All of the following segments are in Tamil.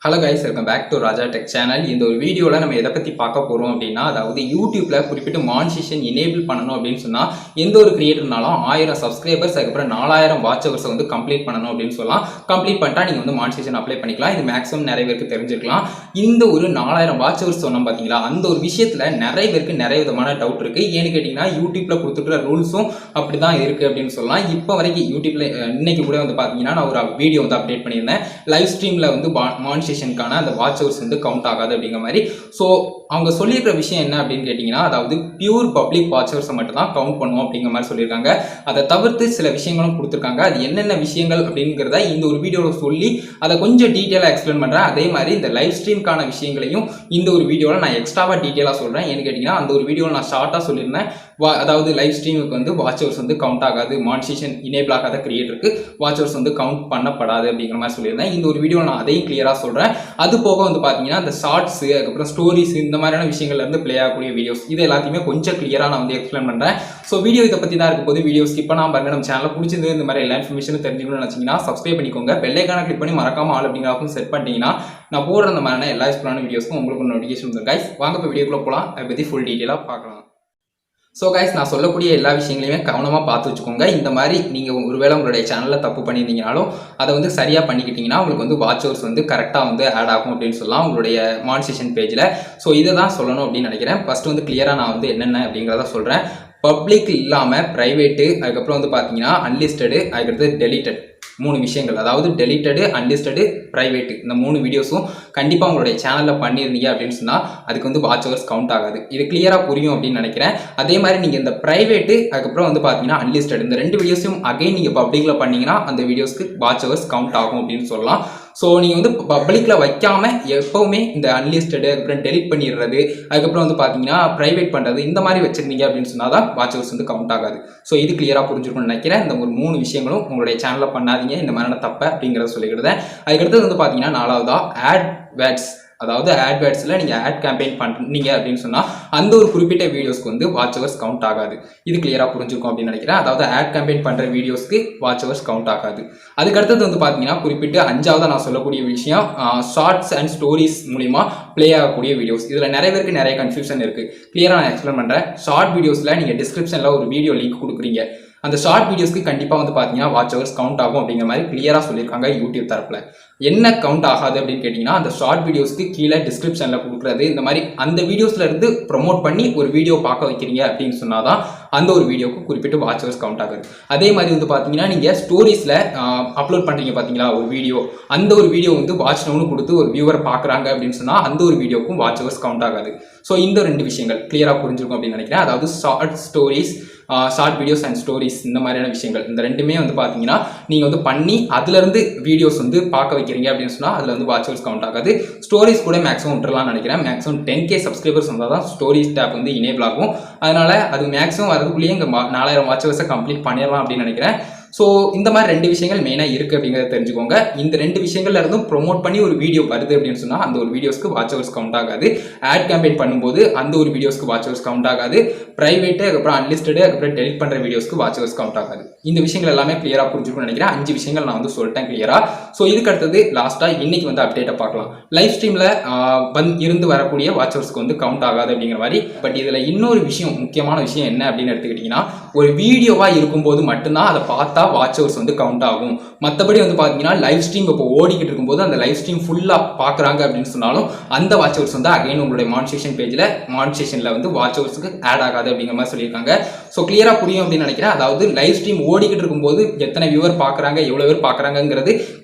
Hello guys, welcome back to Raja tech channel. இந்த ஒரு வீடியோவில் நம்ம எதை பற்றி பார்க்க போகிறோம் அப்படின்னா, அதாவது யூடியூப்பில் குறிப்பிட்டு மானிட்டேஷன் எனேபிள் பண்ணணும் அப்படின்னு சொன்னால் எந்த ஒரு கிரியேட்டர்னாலும் 1000 சப்ஸ்கிரைபர்ஸ் அதுக்கப்புறம் 4000 வாட்ச் ஹவர்ஸை வந்து கம்ப்ளீட் பண்ணணும் அப்படின்னு சொல்லலாம். கம்ப்ளீட் பண்ணிட்டா நீங்கள் வந்து மானிட்டேஷன் அப்ளை பண்ணிக்கலாம். இது மேக்ஸிமம் நிறைய பேருக்கு தெரிஞ்சிருக்கலாம். இந்த ஒரு 4000 வாட்ச் ஹவர்ஸ் சொன்னோம் பார்த்தீங்களா, அந்த ஒரு விஷயத்தில் நிறைய பேருக்கு நிறைய விதமான டவுட் இருக்குது. ஏன்னு கேட்டிங்கன்னா, யூடியூப்பில் கொடுத்துருக்கிற ரூல்ஸும் அப்படி தான் இருக்குது அப்படின்னு சொல்லலாம். இப்போ வரைக்கும் யூடியூப்பில் இன்னைக்கு கூட வந்து பார்த்தீங்கன்னா, நான் ஒரு வீடியோ வந்து அப்டேட் பண்ணியிருந்தேன். லைவ் ஸ்ட்ரீமில் வந்து மானிட்டேஷனுக்கான அந்த வாட்ச் ஹவர்ஸ் வந்து கவுண்ட் ஆகாது அப்படிங்கிற மாதிரி. ஸோ அவங்க சொல்லியிருக்கிற விஷயம் என்ன அப்படின்னு கேட்டிங்கன்னா, அதாவது பியூர் பப்ளிக் வாட்ச் ஹவர்ஸை மட்டும் தான் கவுண்ட் பண்ணுவோம் அப்படிங்கிற மாதிரி சொல்லியிருக்காங்க. அதை தவிர்த்து சில விஷயங்களும் கொடுத்துருக்காங்க. அது என்னென்ன விஷயங்கள் அப்படிங்கிறத இந்த ஒரு வீடியோவில் சொல்லி அதை கொஞ்சம் டீட்டெயிலாக எக்ஸ்பிளைன் பண்ணுறேன். அதே மாதிரி இந்த லைவ் ஸ்ட்ரீம்கான விஷயங்களையும் இந்த ஒரு வீடியோவில் நான் எக்ஸ்ட்ராவாக டீட்டெயிலாக சொல்கிறேன். ஏன்னு கேட்டிங்கன்னா, அந்த ஒரு வீடியோவில் நான் ஷார்ட்டாக சொல்லியிருந்தேன். அதாவது லைவ் ஸ்ட்ரீமுக்கு வந்து வாட்ச் ஹவர்ஸ் வந்து கவுண்ட் ஆகாது, மானிட்டேஷன் எனேபிள் ஆகாத கிரியேட்டருக்கு வாட்ச் ஹவர்ஸ் வந்து கவுண்ட் பண்ணப்படாது அப்படிங்கிற மாதிரி சொல்லியிருந்தேன். இந்த ஒரு வீடியோ நான் அதையும் கிளியராக சொல்கிறேன். அது போக வந்து பார்த்தீங்கன்னா, இந்த ஷார்ட்ஸ் அதுக்கப்புறம் ஸ்டோரிஸ் இந்த மாதிரியான விஷயங்கள்ல இருந்து பிளே ஆகக்கூடிய வீடியோஸ் இது எல்லாத்தையுமே கொஞ்சம் கிளியராக நான் வந்து எக்ஸ்பிளைன் பண்ணுறேன். ஸோ வீடியோ இதை பற்றி தான் இருக்கும் போது வீடியோ ஸ்கிப் பண்ணாமல் பாருங்க. நம்ம சேனலில் பிடிச்சிருந்து இந்த மாதிரி எல்லா இன்ஃபர்மேஷனும் தெரிஞ்சுக்கணும்னு நினச்சிங்கன்னா சப்ஸ்கிரைப் பண்ணிக்கோங்க. பெல் ஐகானை கிளிக் பண்ணி மறக்காம ஆல் அப்படிங்கிற ஆப்ஷன் செட் பண்ணிட்டீங்கன்னா நான் போடுற அந்த மாதிரியான எல்லா யூஸ்ஃபுல்லான வீடியோஸ்க்கும் உங்களுக்கு நோட்டிஃபிகேஷன் வரும். கைஸ், வாங்க இப்போ வீடியோக்குள்ளே போகலாம். அதை பற்றி ஃபுல் டீட்டெயிலாக பார்க்கலாம். ஸோ கைஸ், நான் சொல்லக்கூடிய எல்லா விஷயங்களையுமே கவனமாக பார்த்து வச்சுக்கோங்க. இந்த மாதிரி நீங்கள் ஒருவேளை உங்களுடைய சேனலில் தப்பு பண்ணியிருந்தீங்கனாலும் அதை வந்து சரியாக பண்ணிக்கிட்டீங்கன்னா உங்களுக்கு வந்து வாட்ச் ஹவர்ஸ் வந்து கரெக்டாக வந்து ஆட் ஆகும் அப்படின்னு சொல்லலாம் உங்களுடைய மானிட்டேஷன் பேஜில். ஸோ இதை தான் சொல்லணும் அப்படின்னு நினைக்கிறேன். ஃபஸ்ட்டு வந்து கிளியராக நான் வந்து என்னென்ன அப்படிங்கிறத சொல்கிறேன். பப்ளிக் இல்லாமல் ப்ரைவேட்டு, அதுக்கப்புறம் வந்து பார்த்தீங்கன்னா அன்லிஸ்டடு, அதுக்கடுத்து டெலிட்டட், 3 விஷயங்கள். அதாவது டெலிட்டடு, அன்லிஸ்டடு, ப்ரைவேட்டு, இந்த 3 வீடியோஸும் கண்டிப்பாக உங்களுடைய சேனலில் பண்ணியிருந்தீங்க அப்படின்னு சொன்னால் அதுக்கு வந்து வாட்ச் ஹவர்ஸ் கவுண்ட் ஆகாது. இது கிளியராக புரியும் அப்படின்னு நினைக்கிறேன். அதே மாதிரி நீங்கள் இந்த ப்ரைவேட்டு அதுக்கப்புறம் வந்து பார்த்தீங்கன்னா அன்லிஸ்டட் இந்த 2 வீடியோஸையும் அகைன் நீங்கள் பப்ளிக்கில் பண்ணிங்கன்னா அந்த வீடியோஸ்க்கு வாட்ச் ஹவர்ஸ் கவுண்ட் ஆகும் அப்படின்னு சொல்லலாம். ஸோ நீங்கள் வந்து பப்ளிக்கில் வைக்காமல் எப்போவுமே இந்த அன்லிஸ்டடு அதுக்கப்புறம் டெலிட் பண்ணிடுறது அதுக்கப்புறம் வந்து பார்த்தீங்கன்னா ப்ரைவேட் பண்ணுறது இந்த மாதிரி வச்சுருந்தீங்க அப்படின்னு சொன்னால் தான் வாட்ச் ஹவர்ஸ் வந்து கவுண்ட் ஆகாது. ஸோ இது கிளியராக புரிஞ்சுக்கணும்னு நினைக்கிறேன். இந்த ஒரு 3 விஷயங்களும் உங்களுடைய சேனலில் பண்ணாதீங்க, இந்த மாதிரியான தப்பை அப்படிங்கிறத சொல்லிக்கிடுதேன். அதுக்கடுத்தது வந்து பார்த்தீங்கன்னா 4வதா ஆட்வேர்ட்ஸ், அதாவது ஆட்வேர்ட்ஸில் நீங்கள் ஆட் கேம்பெயின் பண்ணுறீங்க அப்படின்னு சொன்னால் அந்த ஒரு குறிப்பிட்ட வீடியோஸ்க்கு வந்து வாட்ச் ஹவர்ஸ் கவுண்ட் ஆகாது. இது கிளியராக புரிஞ்சுக்கும் அப்படின்னு நினைக்கிறேன். அதாவது ஆட் கேம்பெயின் பண்ணுற வீடியோஸ்க்கு வாட்ச் ஹவர்ஸ் கவுண்ட் ஆகாது. அதுக்கடுத்தது வந்து பார்த்தீங்கன்னா குறிப்பிட்டு 5வதாக நான் சொல்லக்கூடிய விஷயம் ஷார்ட்ஸ் அண்ட் ஸ்டோரிஸ் மூலிமா ப்ளே ஆகக்கூடிய வீடியோஸ். இதில் நிறைய பேருக்கு நிறைய கன்ஃபியூஷன் இருக்குது. கிளியராக நான் எக்ஸ்பிளைன் பண்ணுறேன். ஷார்ட் வீடியோஸில் நீங்கள் டிஸ்கிரிப்ஷனில் ஒரு வீடியோ லிங்க் கொடுக்குறீங்க. அந்த ஷார்ட் வீடியோஸ்க்கு கண்டிப்பாக வந்து பார்த்தீங்கன்னா வாட்ச் ஹவர்ஸ் கவுண்ட் ஆகும் அப்படிங்கிற மாதிரி கிளியராக சொல்லியிருக்காங்க யூடியூப் தரப்பில். என்ன கவுண்ட் ஆகாது அப்படின்னு கேட்டிங்கன்னா, அந்த ஷார்ட் வீடியோஸ்க்கு கீழே டிஸ்கிரிப்ஷனில் கொடுக்குறது இந்த மாதிரி அந்த வீடியோஸில் இருந்து ப்ரொமோட் பண்ணி ஒரு வீடியோ பார்க்க வைக்கிறீங்க அப்படின்னு சொன்னால் தான் அந்த ஒரு வீடியோக்கு குறிப்பிட்டு வாட்ச் ஹவர்ஸ் கவுண்ட் ஆகுது. அதே மாதிரி வந்து பார்த்தீங்கன்னா நீங்கள் ஸ்டோரிஸில் அப்லோட் பண்ணுறீங்க பார்த்தீங்களா ஒரு வீடியோ, அந்த ஒரு வீடியோ வந்து வாட்ச் நவுன்னு கொடுத்து ஒரு வியூவர் பார்க்குறாங்க அப்படின்னு சொன்னால் அந்த ஒரு வீடியோக்கும் வாட்ச் ஹவர்ஸ் கவுண்ட் ஆகாது. ஸோ இந்த 2 விஷயங்கள் கிளியராக புரிஞ்சிருக்கும் அப்படின்னு நினைக்கிறேன். அதாவது short stories, short videos and stories இந்த மாதிரியான விஷயங்கள் இந்த 2மே வந்து பார்த்தீங்கன்னா நீங்கள் வந்து பண்ணி அதுலேருந்து வீடியோஸ் வந்து பார்க்க வைக்கிறீங்க அப்படின்னு சொன்னால் அதில் வந்து வாட்ச் ஹவர்ஸ் கவுண்ட் ஆகாது. ஸ்டோரிஸ் கூட மேக்ஸிமம் விட்டுறலாம்னு நினைக்கிறேன். மேக்ஸிமம் 10K சப்ஸ்கிரைபர்ஸ் வந்தால் தான் ஸ்டோரிஸ் டேப் வந்து எனேபிள் ஆகும். அதனால் அது மேக்ஸிமம் வரதுக்குள்ளேயே இங்கே 4000 வாட்ச் ஹவர்ஸை கம்ப்ளீட் பண்ணிடலாம் அப்படின்னு நினைக்கிறேன். ஸோ இந்த மாதிரி 2 விஷயங்கள் மெயினாக இருக்குது அப்படிங்கிறத தெரிஞ்சுக்கோங்க. இந்த 2 விஷயங்கள்ல இருந்தும் ப்ரொமோட் பண்ணி ஒரு வீடியோ வருது அப்படின்னு சொன்னால் அந்த ஒரு வீடியோஸ்க்கு வாட்ச் ஹவர்ஸ் கவுண்ட் ஆகாது. ஆட் கேம்பெயின் பண்ணும்போது அந்த ஒரு வீடியோஸ்க்கு வாட்ச் ஹவர்ஸ் கவுண்ட் ஆகாது. ப்ரைவேட்டு அதுக்கப்புறம் அன்லிஸ்டடு அதுக்கப்புறம் டெலிட் பண்ணுற வீடியோஸ்க்கு வாட்ச் ஹவர்ஸ் கவுண்ட் ஆகாது. இந்த விஷயங்கள் எல்லாமே கிளியராக புரிஞ்சுக்கணும்னு நினைக்கிறேன். 5 விஷயங்கள் நான் வந்து சொல்லிட்டேன் கிளியராக. ஸோ இதுக்கு அடுத்தது லாஸ்ட்டாக இன்னைக்கு வந்து அப்டேட்டை பார்க்கலாம். லைவ் ஸ்ட்ரீமில் இருந்து வரக்கூடிய வாட்ச் ஹவர்ஸ்க்கு வந்து கவுண்ட் ஆகாது அப்படிங்கிற மாதிரி. பட் இதில் இன்னொரு விஷயம், முக்கியமான விஷயம் என்ன அப்படின்னு எடுத்துக்கிட்டிங்கன்னா, ஒரு வீடியோவாக இருக்கும்போது மட்டும்தான் அதை பார்த்தா வாட்ச் ஹவர்ஸ் வந்து கவுண்ட் ஆகும். மற்றபடி வந்து பார்த்தீங்கன்னா லைவ் ஸ்ட்ரீம் இப்போ ஓடிக்கிட்டு இருக்கும்போது அந்த லைவ் ஸ்ட்ரீம் ஃபுல்லாக பார்க்குறாங்க அப்படின்னு சொன்னாலும் அந்த வாட்ச் ஹவர்ஸ் வந்து அகைன் உங்களுடைய மானிட்டேஷன் பேஜில் மானிட்டேஷனில் வந்து வாட்ச் ஹவர்ஸுக்கு ஆட் ஆகாது அப்படிங்கிற மாதிரி சொல்லியிருக்காங்க. ஸோ கிளியராக புரியும் அப்படின்னு நினைக்கிறேன். அதாவது லைவ் ஸ்ட்ரீம் ஓடிக்கிட்டு இருக்கும்போது எத்தனை வியூவர் பார்க்குறாங்க, எவ்வளோ பேர் பார்க்குறாங்கிறது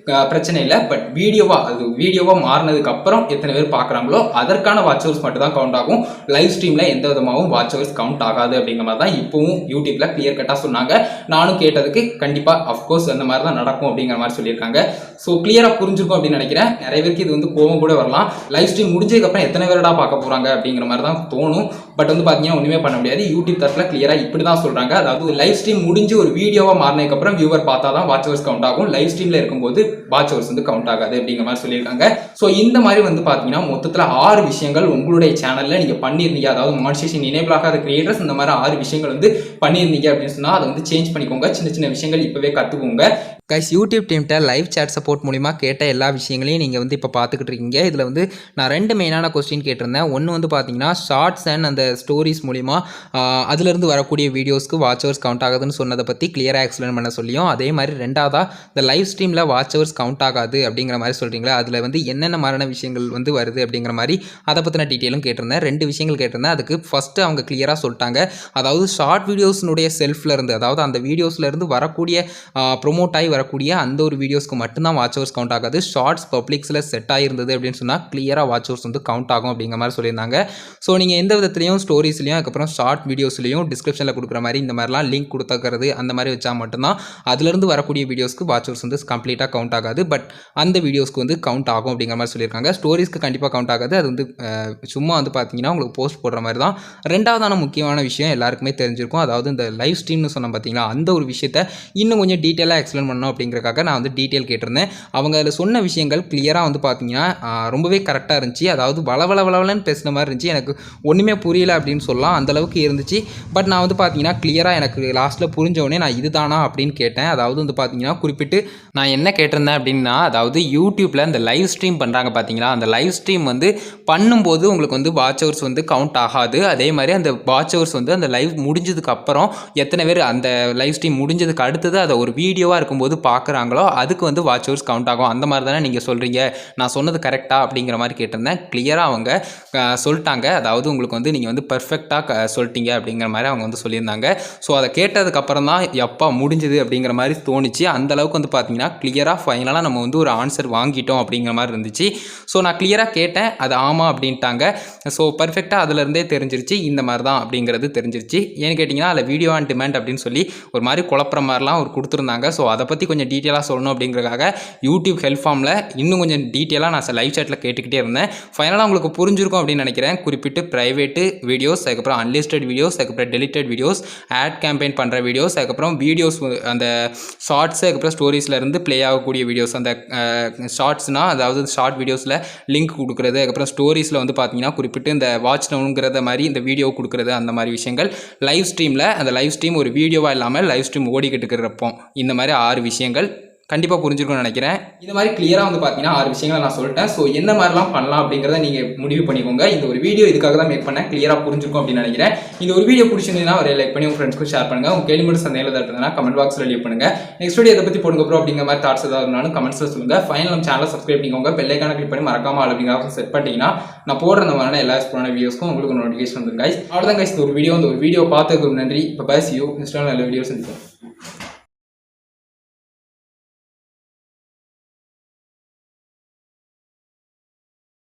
பிரச்சனை இல்லை. பட் வீடியோவாக மாறினதுக்கு அப்புறம் எத்தனை பேர் பார்க்குறாங்களோ அதற்கான வாட்ச் ஹவர்ஸ் மட்டும் தான் கவுண்ட் ஆகும். லைவ் ஸ்ட்ரீமில் எந்த விதமாகவும் வாட்ச் ஹவர்ஸ் கவுண்ட் ஆகாது அப்படிங்கிற மாதிரி தான் இப்போவும் யூடியூப்ல கிளியர் கட்டாக சொன்னாங்க. நானும் கேட்டதுக்கு கண்டிப்பாக அஃப்கோர்ஸ் அந்த மாதிரி தான் நடக்கும் அப்படிங்கிற மாதிரி சொல்லியிருக்காங்க. ஸோ கிளியராக புரிஞ்சிருக்கும் அப்படின்னு நினைக்கிறேன். நிறைய பேருக்கு இது வந்து கோவம் கூட வரலாம். லைவ் ஸ்ட்ரீம் முடிஞ்சதுக்கப்புறம் எத்தனை பேரடா பார்க்க போகிறாங்க அப்படிங்கிற மாதிரி தான் தோணும். பட் வந்து பார்த்தீங்கன்னா ஒன்றுமே பண்ண முடியாது. யூடியூப் தரப்பில் கிளியராக இப்படி தான் சொல்கிறாங்க. அதாவது லைவ் ஸ்ட்ரீம் முடிஞ்சு ஒரு வீடியோவாக மாறினதுக்கப்புறம் வியூவர் பார்த்தா தான் வாட்ச் ஹவர்ஸ் கவுண்ட் ஆகும். லைவ் ஸ்ட்ரீமில் இருக்கும்போது வாட்ச் ஹவர்ஸ் வந்து கவுண்ட் ஆகாது அப்படிங்கிற மாதிரி சொல்லியிருக்காங்க. ஸோ இந்த மாதிரி வந்து பார்த்தீங்கன்னா மொத்தத்தில் 6 விஷயங்கள் உங்களுடைய சேனலில் நீங்கள் பண்ணியிருந்தீங்க. அதாவது மானிட்டேஷன் எனேபிள் ஆகாத கிரியேட்டர்ஸ் இந்த மாதிரி 6 விஷயங்கள் வந்து பண்ணியிருந்தீங்க அப்படின்னு சொன்னால் அதை வந்து சேஞ்ச் பண்ணிக்கோங்க. சின்ன சின்ன விஷயங்கள் இப்போவே கற்றுக்கோங்க. கைஸ் யூடியூப் டீம்கிட்ட லைவ் சேட் சப்போர்ட் மூலிமா கேட்ட எல்லா விஷயங்களையும் நீங்கள் வந்து இப்போ பார்த்துக்கிட்டு இருக்கீங்க. இதில் வந்து நான் 2 மெயினான கொஸ்டின் கேட்டிருந்தேன். ஒன்று வந்து பார்த்தீங்கன்னா ஷார்ட்ஸ் அண்ட் அந்த ஸ்டோரிஸ் மூலிமா அதிலிருந்து வரக்கூடிய வீடியோஸ்க்கு வாட்ச் ஹவர்ஸ் கவுண்ட் ஆகுதுன்னு சொன்னதை பற்றி கிளியராக எக்ஸ்பிளைன் பண்ண சொல்லியும், அதே மாதிரி ரெண்டாவதாக இந்த லைவ் ஸ்ட்ரீமில் வாட்ச் ஹவர்ஸ் கவுண்ட் ஆகாது அப்படிங்கிற மாதிரி சொல்கிறீங்களா, அதில் வந்து என்னென்ன மாதிரியான விஷயங்கள் வந்து வருது அப்படிங்கிற மாதிரி அதை பற்றின டீட்டெயிலும் கேட்டிருந்தேன். 2 விஷயங்கள் கேட்டிருந்தேன். அதுக்கு ஃபஸ்ட்டு அவங்க கிளியராக சொல்லிட்டாங்க. அதாவது ஷார்ட் வீடியோஸ்னுடைய செல்ஃப்லேருந்து, அதாவது அந்த வீடியோஸ்லேருந்து வரக்கூடிய ப்ரொமோட் ஆகி வரக்கூடிய அந்த ஒரு வீடியோஸ்க்கு மட்டும்தான் வாட்ச் ஹவர்ஸ் கவுண்ட் ஆகாது. ஷார்ட்ஸ் பப்ளிக்ஸில் செட் ஆகிருந்தது அப்படின்னு சொன்னால் கிளியராக வாட்ச் ஹவர்ஸ் வந்து கவுண்ட் ஆகும் அப்படிங்கிற மாதிரி சொல்லியிருந்தாங்க. ஸோ நீங்கள் எந்த விதத்துலையும் ஸ்டோரிஸ்லையும் அதுக்கப்புறம் ஷார்ட் வீடியோஸ்லையும் டிஸ்கிரிப்ஷனில் கொடுக்குற மாதிரி இந்த மாதிரிலாம் லிங்க் கொடுத்துக்கிறது அந்த மாதிரி வச்சா மட்டும்தான் அதுலேருந்து வரக்கூடிய வீடியோஸ்க்கு வாட்ச் ஹவர்ஸ் வந்து கம்ப்ளீட்டாக கவுண்ட் ஆகாது. பட் அந்த வீடியோஸ்க்கு வந்து கவுண்ட் ஆகும் அப்படிங்கிற மாதிரி சொல்லியிருக்காங்க. ஸ்டோரிஸ்க்கு கண்டிப்பாக கவுண்ட் ஆகாது. அது வந்து சும்மா வந்து பார்த்தீங்கன்னா உங்களுக்கு போஸ்ட் போடுற மாதிரி தான். ரெண்டாவதான முக்கியமான விஷயம் எல்லாருக்குமே தெரிஞ்சிருக்கும். அதாவது இந்த லைவ் ஸ்ட்ரீம்னு சொன்ன பார்த்தீங்களா, அந்த ஒரு விஷயத்தை இன்னும் கொஞ்சம் டீட்டெயிலாக எக்ஸ்பிளைன் பண்ணணும் அப்படிங்கிறக்காக நான் வந்து டீட்டெயில் கேட்டிருந்தேன். அவங்க அதில் சொன்ன விஷயங்கள் கிளியராக வந்து பார்த்தீங்கன்னா ரொம்பவே கரெக்டாக இருந்துச்சு. அதாவது வளவளன்னு பேசுன மாதிரி இருந்துச்சு. எனக்கு ஒன்றுமே புரியல அப்படின்னு சொல்லலாம், அந்தளவுக்கு இருந்துச்சு. பட் நான் வந்து பார்த்தீங்கன்னா கிளியராக எனக்கு லாஸ்ட்டில் புரிஞ்சவொடனே நான் இதுதானா அப்படின்னு கேட்டேன். அதாவது வந்து பார்த்தீங்கன்னா குறிப்பிட்டு நான் என்ன கேட்டிருந்தேன் அப்படின்னா, அதாவது யூடியூப்பில் இந்த லைவ் ஸ்ட்ரீம் பண்ணுறாங்க பார்த்தீங்களா, அந்த லைவ் ஸ்ட்ரீம் வந்து பண்ணும்போது உங்களுக்கு வந்து வாட்ச் ஹவர்ஸ் வந்து கவுண்ட் ஆகாது. அதே மாதிரி அந்த வாட்ச் ஹவர்ஸ் வந்து அந்த லைவ் முடிஞ்சதுக்கு அப்புறம் எத்தனை பேர் அந்த லைவ் ஸ்ட்ரீம் முடிஞ்சதுக்கு அடுத்தது அதை ஒரு வீடியோவாக இருக்கும்போது பார்க்குறாங்களோ அதுக்கு வந்து வாட்ச் ஹவர்ஸ் கவுண்ட் ஆகும். அந்த மாதிரி தானே நீங்கள் சொல்கிறீங்க, நான் சொன்னது கரெக்டாக அப்படிங்கிற மாதிரி கேட்டிருந்தேன். கிளியராக அவங்க சொல்லிட்டாங்க. அதாவது உங்களுக்கு வந்து நீங்கள் வந்து பர்ஃபெக்டாக சொல்லிட்டீங்க அப்படிங்கிற மாதிரி அவங்க வந்து சொல்லியிருந்தாங்க. ஸோ அதை கேட்டதுக்கப்புறம் தான் எப்போ முடிஞ்சுது அப்படிங்கிற மாதிரி தோணுச்சு. அந்தளவுக்கு வந்து பார்த்தீங்கன்னா கிளியராக ஃபைனலாக நம்ம வந்து ஒரு ஆன்சர் வாங்கிட்டோம் அப்படிங்கிற மாதிரி இருந்துச்சு. ஸோ நான் கிளியராக கேட்டேன், அது ஆமாம் அப்படின்ட்டாங்க. ஸோ பர்ஃபெக்டாக அதிலேருந்தே தெரிஞ்சிருச்சு இந்த மாதிரி தான் அப்படிங்கிறது தெரிஞ்சிருச்சு. ஏன்னு கேட்டிங்கன்னா அதில் வீடியோ ஆன் டிமாண்ட் அப்படின்னு சொல்லி ஒரு மாதிரி குழப்புற மாதிரிலாம் ஒரு கொடுத்துருந்தாங்க. ஸோ அதை பற்றி கொஞ்சம் டீட்டெயிலாக சொல்லணும் அப்படிங்கிறதுக்காக யூடியூப் ஹெல்ப் ஃபார்மில் இன்னும் கொஞ்சம் டீட்டெயிலாக நான் லைவ் சேட்டில் கேட்டுக்கிட்டே இருந்தேன். ஃபைனலாக உங்களுக்கு புரிஞ்சிருக்கும் அப்படின்னு நினைக்கிறேன். குறிப்பிட்டு ப்ரைவேட்டு வீடியோஸ், அதுக்கப்புறம் அன்லிஸ்டட் வீடியோஸ், அதுக்கப்புறம் டெலிட்டட் வீடியோஸ், ஆட் கேம்பெயின் பண்ணுற வீடியோஸ், அதுக்கப்புறம் வீடியோஸ் அந்த ஷார்ட்ஸு, அதுக்கப்புறம் ஸ்டோரிஸ்லேருந்து ப்ளே ஆகக்கூடிய வீடியோஸ், அந்த ஷார்ட்ஸ்னால் அதாவது ஷார்ட் வீடியோஸில் லிங்க் கொடுக்குறது, அதுக்கப்புறம் ஸ்டோரிஸில் வந்து பார்த்தீங்கன்னா குறிப்பிட்டு இந்த வாட்ச் டவுனுங்கிறத மாதிரி இந்த வீடியோ கொடுக்குறது, அந்த மாதிரி விஷயங்கள் லைவ் ஸ்ட்ரீமில் அந்த லைவ் ஸ்ட்ரீம் ஒரு வீடியோவாக இல்லாமல் லைவ் ஸ்ட்ரீம் ஓடிக்கிட்டு இருக்கிறப்போ இந்த மாதிரி 6 விஷயங்கள் கண்டிப்பாக புரிஞ்சிருக்கும்னு நினைக்கிறேன். இந்த மாதிரி கிளியராக வந்து பார்த்தீங்கன்னா 6 விஷயங்களை நான் சொல்லிட்டேன். ஸோ என்ன மாதிரிலாம் பண்ணலாம் அப்படிங்கிறத நீங்கள் முடிவு பண்ணிக்கோங்க. இந்த ஒரு வீடியோ இதுக்காக தான் மேக் பண்ணேன், கிளியராக புரிஞ்சிருக்கும் அப்படின்னு நினைக்கிறேன். இந்த ஒரு வீடியோ பிடிச்சிருந்தீங்கன்னா ஒரு லைக் பண்ணி உங்கள் ஃப்ரெண்ட்ஸ்க்கு ஷேர் பண்ணுங்கள். உங்கள் கேள்வி மட்டும் சந்தேகம் இருந்ததுன்னா கமெண்ட் பாக்ஸில் லீவ் பண்ணுங்கள். நெக்ஸ்ட் வீடியோ இதை பற்றி போடுங்க ப்ரோ அப்படிங்கிற மாதிரி தாட்ஸ் ஏதாவது இருந்தாலும் கமெண்ட்ஸில் சொல்லுங்கள். ஃபைனல் நம்ம சேனலை சப்ஸ்கிரைப் பண்ணிக்கோங்க. பெல் ஐக்கான கிளிக் பண்ணி மறக்காம அப்படிங்கிற செட் பண்ணிட்டீங்கன்னா நான் போடுற அந்த மாதிரி எல்லா எக்ஸ்ப்ளோரான வீடியோஸ்க்கும் உங்களுக்கு நோட்டிஃபிகேஷன் வந்துடும் கைஸ். அவ்வளோதான் கைஸ் இந்த ஒரு வீடியோ. பார்த்துக்கு நன்றி. இப்போ பாய், see you. நெக்ஸ்ட் நல்ல வீடியோ சந்திப்போம்.